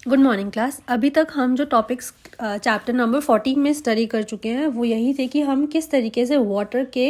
Good morning class. अभी तक हम जो टॉपिक्स चैप्टर नंबर 14 में स्टडी कर चुके हैं वो यही थे कि हम किस तरीके से वाटर के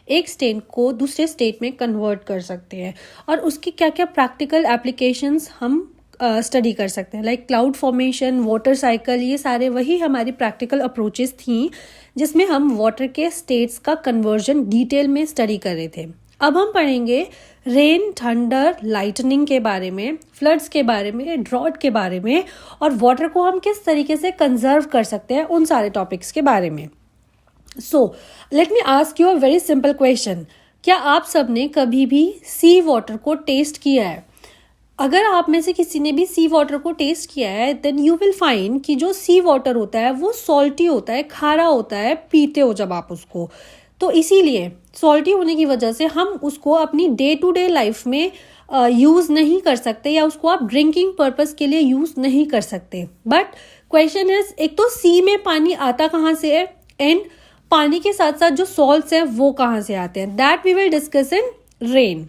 एक स्टेट को दूसरे स्टेट में कन्वर्ट कर सकते हैं और उसकी क्या क्या प्रैक्टिकल एप्लीकेशंस हम स्टडी कर सकते हैं, like cloud formation, water cycle. ये सारे वही हमारी प्रैक्टिकल अप्रोचेस थी जिसमें हम वाटर के स्टेट्स का कन्वर्जन डिटेल में स्टडी कर रहे थे। अब हम पढ़ेंगे रेन, थंडर, लाइटनिंग के बारे में, फ्लड्स के बारे में, ड्रॉट के बारे में और वाटर को हम किस तरीके से कंजर्व कर सकते हैं, उन सारे टॉपिक्स के बारे में। So let me ask you a very simple question. क्या आप सब ने कभी भी सी वाटर को टेस्ट किया है? अगर आप में से किसी ने भी सी वाटर को टेस्ट किया है देन यू विल फाइंड कि जो सी वाटर होता है वो सॉल्टी होता है, खारा होता है, पीते हो जब आप उसको। तो इसीलिए सॉल्टी होने की वजह से हम उसको अपनी डे टू डे लाइफ में यूज़ नहीं कर सकते या उसको आप ड्रिंकिंग पर्पस के लिए यूज़ नहीं कर सकते। बट क्वेश्चन इज, एक तो सी में पानी आता कहाँ से है एंड पानी के साथ साथ जो सॉल्ट्स हैं वो कहाँ से आते हैं, that we will discuss in rain.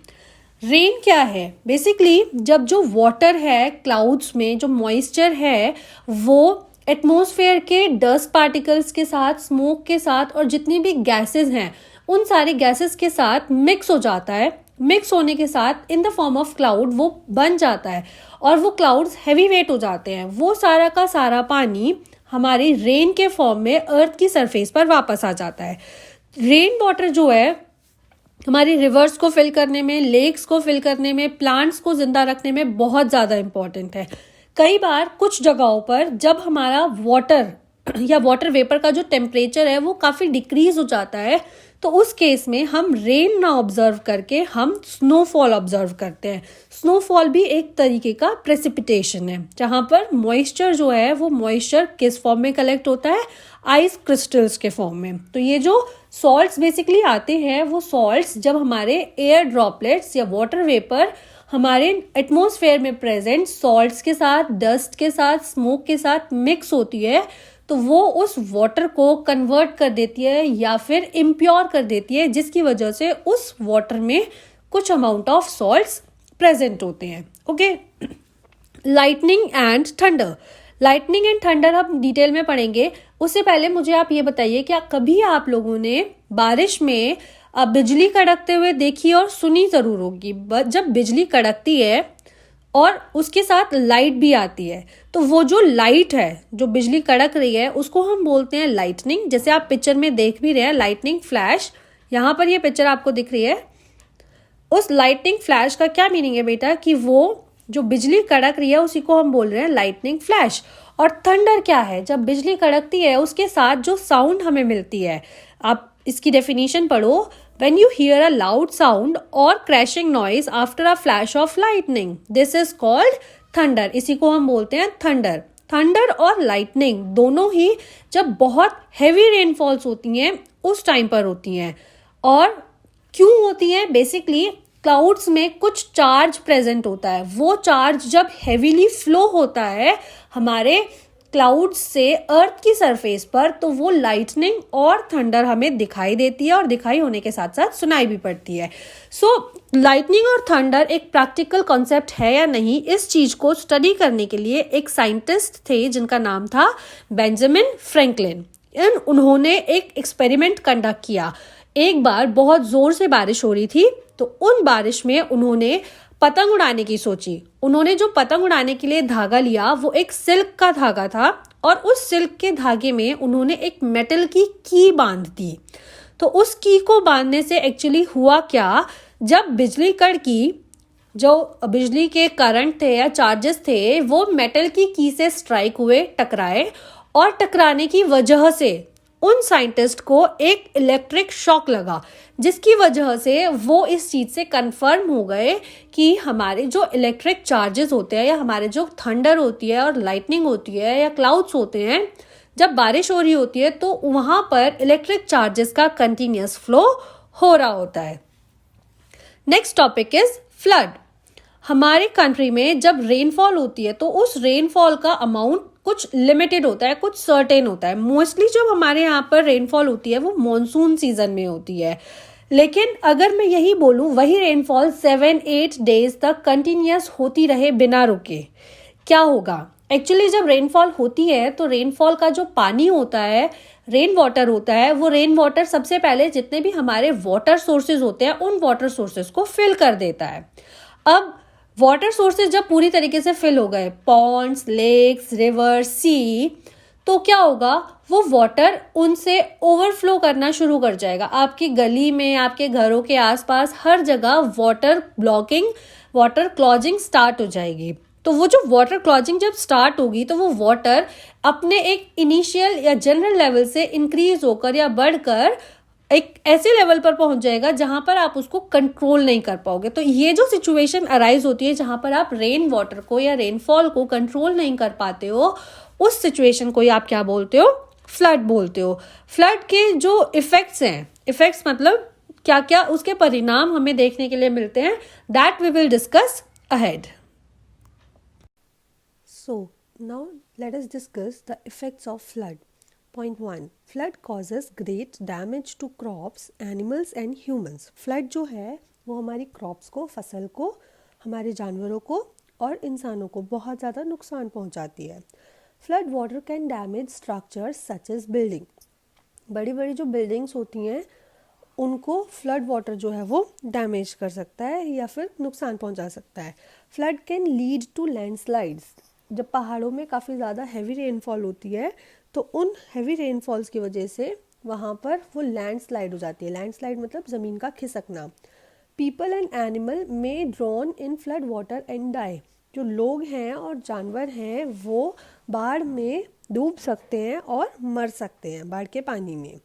Rain क्या है? बेसिकली जब जो वाटर है क्लाउड्स में, जो मॉइस्चर है वो एटमॉस्फेयर के डस्ट पार्टिकल्स के साथ, स्मोक के साथ और जितनी भी गैसेस हैं उन सारे गैसेस के साथ मिक्स हो जाता है। मिक्स होने के साथ in the form of cloud वो बन जाता है और वो क्लाउड्स हैवी वेट हो जाते हैं। वो सारा का सारा पानी हमारे रेन के फॉर्म में अर्थ की सरफेस पर वापस आ जाता है। रेन वाटर जो है हमारी रिवर्स को फिल करने में, लेक्स को फिल करने में, प्लांट्स को जिंदा रखने में बहुत ज़्यादा इंपॉर्टेंट है। कई बार कुछ जगहों पर जब हमारा वाटर या वाटर वेपर का जो टेम्परेचर है वो काफ़ी डिक्रीज हो जाता है तो उस केस में हम रेन ना ऑब्जर्व करके हम स्नोफॉल ऑब्जर्व करते हैं। स्नोफॉल भी एक तरीके का प्रेसिपिटेशन है जहाँ पर मॉइस्चर जो है वो मॉइस्चर किस फॉर्म में कलेक्ट होता है, आइस क्रिस्टल्स के फॉर्म में। तो ये जो सॉल्ट्स बेसिकली आते हैं वो सॉल्ट्स जब हमारे एयर ड्रॉपलेट्स या वाटर वेपर हमारे एटमॉस्फेयर में प्रेजेंट सॉल्ट्स के साथ, डस्ट के साथ, स्मोक के साथ मिक्स होती है तो वो उस वाटर को कन्वर्ट कर देती है या फिर इम्प्योर कर देती है, जिसकी वजह से उस वाटर में कुछ अमाउंट ऑफ सॉल्ट्स प्रेजेंट होते हैं। Okay, lightning and thunder. Lightning and thunder हम डिटेल में पढ़ेंगे। उससे पहले मुझे आप ये बताइए, क्या कभी आप लोगों ने बारिश में बिजली कड़कते हुए देखी और सुनी जरूर होगी। जब बिजली कड़कती है और उसके साथ लाइट भी आती है तो वो जो लाइट है, जो बिजली कड़क रही है, उसको हम बोलते हैं लाइटनिंग। जैसे आप पिक्चर में देख भी रहे हैं लाइटनिंग फ्लैश, यहाँ पर ये पिक्चर आपको दिख रही है। उस लाइटनिंग फ्लैश का क्या मीनिंग है बेटा कि वो जो बिजली कड़क रही है उसी को हम बोल रहे हैं लाइटनिंग फ्लैश। और थंडर क्या है? जब बिजली कड़कती है उसके साथ जो साउंड हमें मिलती है, आप इसकी डेफिनेशन पढ़ो। When you hear a loud sound or crashing noise after a flash of lightning, this is called thunder. इसी को हम बोलते हैं थंडर। थंडर और लाइटनिंग दोनों ही जब बहुत हैवी रेनफॉल्स होती हैं उस टाइम पर होती हैं। और क्यों होती हैं? बेसिकली क्लाउड्स में कुछ चार्ज प्रेजेंट होता है। वो चार्ज जब हैवीली फ्लो होता है हमारे क्लाउड्स से अर्थ की सरफेस पर तो वो लाइटनिंग और थंडर हमें दिखाई देती है और दिखाई होने के साथ साथ सुनाई भी पड़ती है। सो लाइटनिंग और थंडर एक प्रैक्टिकल कॉन्सेप्ट है या नहीं, इस चीज को स्टडी करने के लिए एक साइंटिस्ट थे जिनका नाम था बेंजामिन फ्रैंकलिन। उन्होंने एक एक्सपेरिमेंट कंडक्ट किया। एक बार बहुत जोर से बारिश हो रही थी तो उन बारिश में उन्होंने पतंग उड़ाने की सोची। उन्होंने जो पतंग उड़ाने के लिए धागा लिया वो एक सिल्क का धागा था और उस सिल्क के धागे में उन्होंने एक मेटल की की बांध दी। तो उस की को बांधने से एक्चुअली हुआ क्या, जब बिजली कड़की, जो बिजली के करंट थे या चार्जेस थे वो मेटल की की से स्ट्राइक हुए, टकराए और टकराने की वजह से उन साइंटिस्ट को एक इलेक्ट्रिक शॉक लगा, जिसकी वजह से वो इस चीज से कंफर्म हो गए कि हमारे जो इलेक्ट्रिक चार्जेस होते हैं या हमारे जो थंडर होती है और लाइटनिंग होती है या क्लाउड्स होते हैं, जब बारिश हो रही होती है तो वहां पर इलेक्ट्रिक चार्जेस का कंटिन्यूअस फ्लो हो रहा होता है। Next topic is flood. हमारे कंट्री में जब रेनफॉल होती है तो उस रेनफॉल का अमाउंट कुछ लिमिटेड होता है, कुछ सर्टेन होता है। मोस्टली जब हमारे यहाँ पर रेनफॉल होती है वो मॉनसून सीजन में होती है, लेकिन अगर मैं यही बोलूँ वही रेनफॉल 7-8 डेज तक कंटिन्यूअस होती रहे बिना रुके, क्या होगा? एक्चुअली जब रेनफॉल होती है तो रेनफॉल का जो पानी होता है, रेन वाटर होता है, वो रेन वाटर सबसे पहले जितने भी हमारे वाटर सोर्सेज होते हैं उन वाटर सोर्सेज को फिल कर देता है। अब वाटर सोर्सेज जब पूरी तरीके से फिल हो गए, पॉन्ड्स, लेक्स, रिवर्स, सी, तो क्या होगा, वो वाटर उनसे ओवरफ्लो करना शुरू कर जाएगा। आपकी गली में, आपके घरों के आसपास हर जगह वाटर ब्लॉकिंग, वाटर क्लॉजिंग स्टार्ट हो जाएगी। तो वो जो वाटर क्लॉजिंग जब स्टार्ट होगी तो वो वाटर अपने एक इनिशियल या जनरल लेवल से इंक्रीज होकर या बढ़कर एक ऐसे लेवल पर पहुंच जाएगा जहां पर आप उसको कंट्रोल नहीं कर पाओगे। तो ये जो सिचुएशन अराइज होती है जहां पर आप रेन वाटर को या रेनफॉल को कंट्रोल नहीं कर पाते हो, उस सिचुएशन को ही आप क्या बोलते हो, फ्लड बोलते हो। फ्लड के जो इफेक्ट्स हैं, इफेक्ट्स मतलब क्या क्या उसके परिणाम हमें देखने के लिए मिलते हैं, that we will discuss ahead. So, now let us discuss the effects of flood. Point 1. Flood causes great damage to crops, animals and humans. Flood जो है वो हमारी क्रॉप्स को, फसल को, हमारे जानवरों को और इंसानों को बहुत ज़्यादा नुकसान पहुंचाती है। Flood water can damage structures such as building. बड़ी बड़ी जो बिल्डिंग्स होती हैं उनको फ्लड वाटर जो है वो डैमेज कर सकता है या फिर नुकसान पहुंचा सकता है। Flood can lead to landslides. जब पहाड़ों में काफ़ी ज़्यादा हैवी रेनफॉल होती है तो उन हैवी रेनफॉल्स की वजह से वहाँ पर वो लैंडस्लाइड हो जाती है। लैंडस्लाइड मतलब ज़मीन का खिसकना। People and animal may drown in flood water and die. जो लोग हैं और जानवर हैं वो बाढ़ में डूब सकते हैं और मर सकते हैं बाढ़ के पानी में।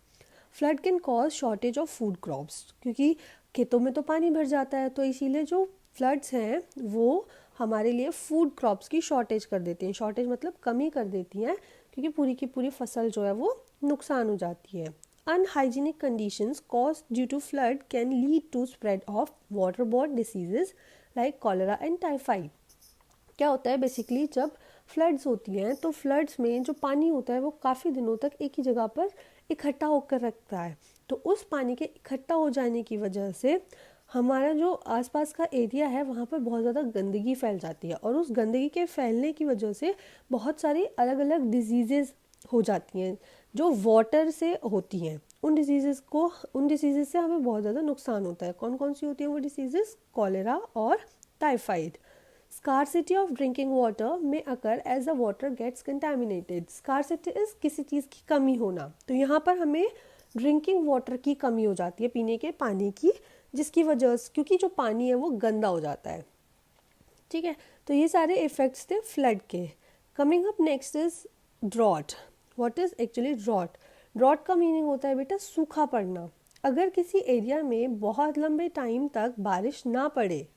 Flood can cause shortage of food crops, क्योंकि खेतों में तो पानी भर जाता है तो इसीलिए जो फ्लड्स हैं वो हमारे लिए फूड क्रॉप्स की शॉर्टेज कर देती हैं। शॉर्टेज मतलब कमी कर देती हैं, क्योंकि पूरी की पूरी फसल जो है वो नुकसान हो जाती है। Unhygienic conditions cause due to flood can lead to spread of waterborne diseases like cholera and typhoid. क्या होता है बेसिकली, जब फ्लड्स होती हैं तो फ्लड्स में जो पानी होता है वो काफ़ी दिनों तक एक ही जगह पर इकट्ठा होकर रखता है। तो उस पानी के इकट्ठा हो जाने की वजह से हमारा जो आसपास का एरिया है वहाँ पर बहुत ज़्यादा गंदगी फैल जाती है और उस गंदगी के फैलने की वजह से बहुत सारी अलग अलग डिजीज़ेज़ हो जाती हैं जो वाटर से होती हैं। उन डिजीज़ से हमें बहुत ज़्यादा नुकसान होता है। कौन कौन सी होती हैं वो डिसीजेज़? कॉलेरा और typhoid. Scarcity of drinking water may occur as the water gets contaminated. Scarcity is किसी चीज़ की कमी होना। तो यहाँ पर हमें ड्रिंकिंग वाटर की कमी हो जाती है, पीने के पानी की, जिसकी वजह से, क्योंकि जो पानी है वो गंदा हो जाता है। ठीक है, तो ये सारे इफ़ेक्ट्स थे फ्लड के। Coming up next is drought. What is actually drought? Drought का मीनिंग होता है बेटा सूखा पड़ना। अगर किसी एरिया में बहुत लंबे टाइम तक बारिश ना पड़े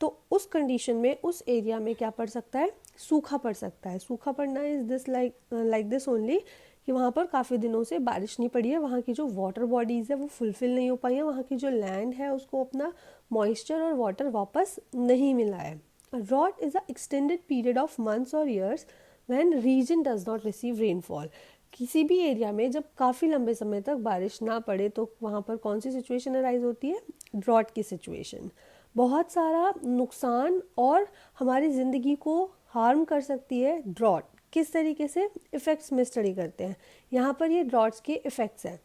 तो उस कंडीशन में उस एरिया में क्या पड़ सकता है? सूखा पड़ सकता है। सूखा पड़ना is this like this only कि वहाँ पर काफ़ी दिनों से बारिश नहीं पड़ी है, वहाँ की जो वाटर बॉडीज़ है वो फुलफिल नहीं हो पाई है, वहाँ की जो लैंड है उसको अपना मॉइस्चर और वाटर वापस नहीं मिला है। Drought is a extended period of months और years when region does not receive rainfall. किसी भी एरिया में जब काफ़ी लंबे समय तक बारिश ना पड़े तो वहाँ पर कौन सी सिचुएशन अराइज होती है? ड्रॉट की सिचुएशन। बहुत सारा नुकसान और हमारी ज़िंदगी को हार्म कर सकती है ड्रॉट। किस तरीके से? इफ़ेक्ट्स में स्टडी करते हैं। यहाँ पर ये ड्रॉट्स के इफ़ेक्ट्स हैं।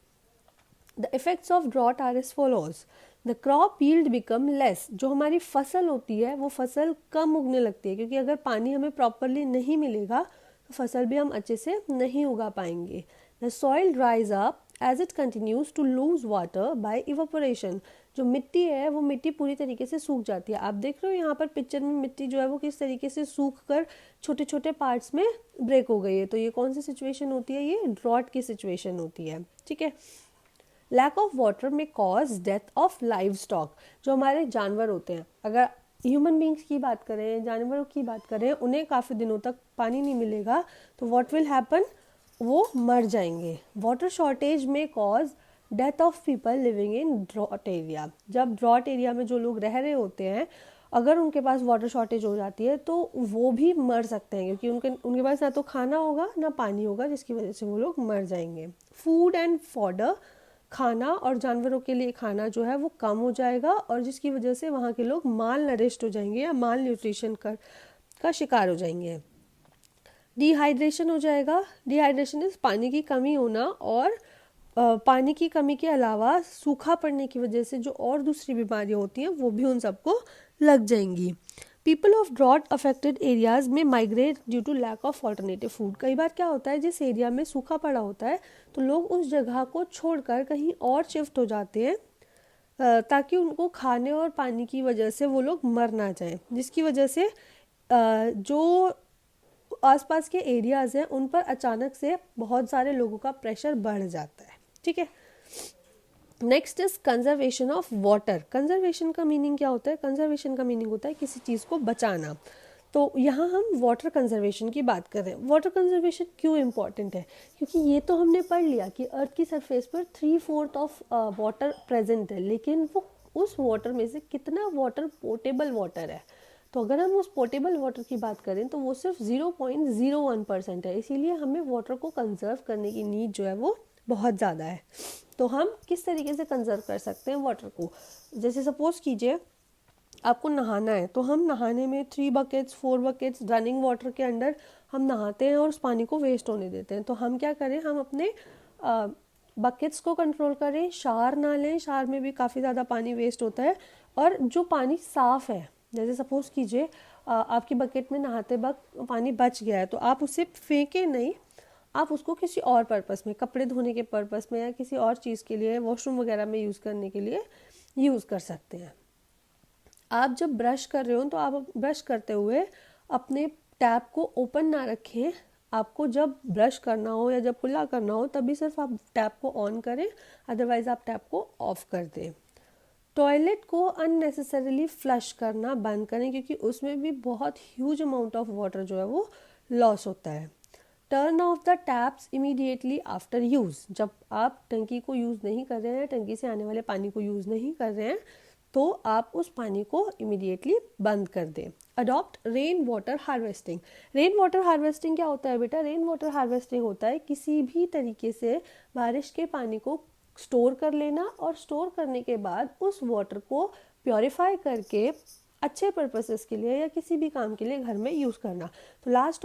The effects of drought are as follows. The crop yield become less. जो हमारी फसल होती है वो फसल कम उगने लगती है, क्योंकि अगर पानी हमें प्रॉपरली नहीं मिलेगा तो फसल भी हम अच्छे से नहीं उगा पाएंगे। The soil dries up as it continues to lose water by evaporation. जो मिट्टी है वो मिट्टी पूरी तरीके से सूख जाती है। आप देख रहे हो यहाँ पर पिक्चर में मिट्टी जो है वो किस तरीके से सूख कर छोटे छोटे पार्ट्स में ब्रेक हो गई है। तो ये कौन सी सिचुएशन होती है? ये ड्रॉट की सिचुएशन होती है। ठीक है। लैक ऑफ वाटर में cause death of live stock. जो हमारे जानवर होते हैं, अगर ह्यूमन बींग्स की बात करें, जानवरों की बात करें, उन्हें काफ़ी दिनों तक पानी नहीं मिलेगा तो व्हाट विल हैपन? वो मर जाएंगे। वाटर शॉर्टेज में cause death of people living in drought area. जब ड्रॉट एरिया में जो लोग रह रहे होते हैं, अगर उनके पास वाटर शॉर्टेज हो जाती है तो वो भी मर सकते हैं, क्योंकि उनके पास ना तो खाना होगा ना पानी होगा, जिसकी वजह से वो लोग मर जाएंगे। फूड एंड फॉडर, खाना और जानवरों के लिए खाना जो है वो कम हो जाएगा और जिसकी वजह से वहाँ के लोग माल नरिश्ड हो जाएंगे या माल न्यूट्रिशन का शिकार हो जाएंगे। डिहाइड्रेशन हो जाएगा। डिहाइड्रेशन इज पानी की कमी होना, और पानी की कमी के अलावा सूखा पड़ने की वजह से जो और दूसरी बीमारियां होती हैं वो भी उन सबको लग जाएंगी। People of drought affected areas में migrate due to lack of alternative food. कई बार क्या होता है, जिस एरिया में सूखा पड़ा होता है तो लोग उस जगह को छोड़कर कहीं और शिफ्ट हो जाते हैं ताकि उनको खाने और पानी की वजह से वो लोग मर ना जाएं, जिसकी वजह से जो आसपास के एरियाज हैं उन पर अचानक से बहुत सारे लोगों का प्रेशर बढ़ जाता है। ठीक है, next is conservation of water. Conservation का मीनिंग क्या होता है? कंजर्वेशन का मीनिंग होता है किसी चीज़ को बचाना। तो यहाँ हम वाटर कंजर्वेशन की बात कर रहे हैं। वाटर कंजर्वेशन क्यों इम्पॉर्टेंट है? क्योंकि ये तो हमने पढ़ लिया कि अर्थ की सरफेस पर 3/4 ऑफ वाटर प्रेजेंट है, लेकिन वो उस वाटर में से कितना वाटर पोर्टेबल वाटर है? तो अगर हम उस पोर्टेबल वाटर की बात करें तो वो सिर्फ 0.01% है। इसीलिए हमें वाटर को कंजर्व करने की नीड जो है वो बहुत ज़्यादा है। तो हम किस तरीके से कंजर्व कर सकते हैं वाटर को? जैसे सपोज कीजिए आपको नहाना है, तो हम नहाने में 3 बकेट्स 4 बकेट्स रनिंग वाटर के अंडर हम नहाते हैं और उस पानी को वेस्ट होने देते हैं। तो हम क्या करें, हम अपने बकेट्स को कंट्रोल करें, शावर ना लें, शावर में भी काफ़ी ज़्यादा पानी वेस्ट होता है। और जो पानी साफ़ है, जैसे सपोज़ कीजिए आपकी बकेट में नहाते वक्त पानी बच गया है, तो आप उसे फेंके नहीं, आप उसको किसी और पर्पस में, कपड़े धोने के पर्पस में या किसी और चीज़ के लिए, वॉशरूम वगैरह में यूज़ करने के लिए यूज़ कर सकते हैं। आप जब ब्रश कर रहे हो तो आप ब्रश करते हुए अपने टैप को ओपन ना रखें। आपको जब ब्रश करना हो या जब कुल्ला करना हो तभी सिर्फ आप टैप को ऑन करें, अदरवाइज आप टैप को ऑफ कर दें। टॉयलेट को अननेसेसरीली फ्लश करना बंद करें, क्योंकि उसमें भी बहुत ह्यूज अमाउंट ऑफ वाटर जो है वो लॉस होता है। Turn off the taps immediately after use. जब आप टंकी को यूज़ नहीं कर रहे हैं, टंकी से आने वाले पानी को यूज़ नहीं कर रहे हैं, तो आप उस पानी को इमीडिएटली बंद कर दें। Adopt rain water harvesting. Rain water harvesting क्या होता है बेटा? रेन वाटर हार्वेस्टिंग होता है किसी भी तरीके से बारिश के पानी को स्टोर कर लेना, और स्टोर करने के बाद उस वाटर को प्योरीफाई करके अच्छे पर्पसेस के लिए या किसी भी काम के लिए घर में यूज़ करना। तो लास्ट